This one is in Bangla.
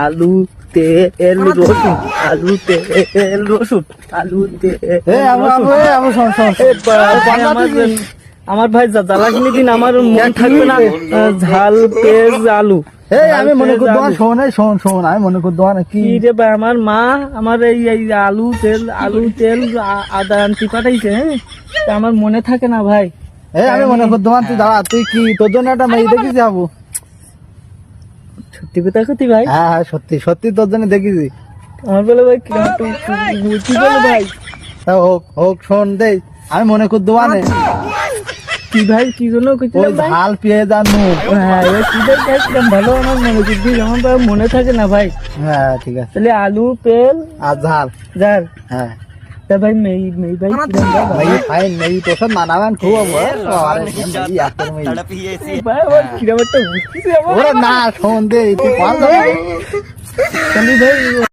আলু তেল রসুন, আলু তেল রসুন, আলু আমার ভাই জ্বালা কিনে দিন, আমার মন থাকবে না। ঝাল পেঁয়াজ আলু। আমি মনে করতো শোন আমি মনে করতো কি রে ভাই, আমার মা আমার এই আলু তেল আদা আনতে পাঠাইছে। হ্যাঁ, তা আমার মনে থাকে না ভাই। আমি মনে করতো তুই দাঁড়া, তুই কি তোর জন্য একটা মেয়ে দেখিস যাবো? সত্যি কথা সত্যি ভাই? হ্যাঁ সত্যি সত্যি তোর জন্য দেখিছি। আমার বলে ভাই কি বলে ভাই? হোক শোন দে, আমি মনে করতো কি ভাই কি জন্য ঝাল পেঁয়াজ আর নুন। হ্যাঁ ভালো, আমার মনে করছি, আমার ভাই মনে থাকে না ভাই। হ্যাঁ ঠিক আছে, তাহলে আলু তেল আর ঝাল। হ্যাঁ তা ভাই মেই ভাই মেয়ে তোর সাথে মানাবেন খুব কিরম একটা বুঝতেছি আমার। না শোন দে, তুই ভাই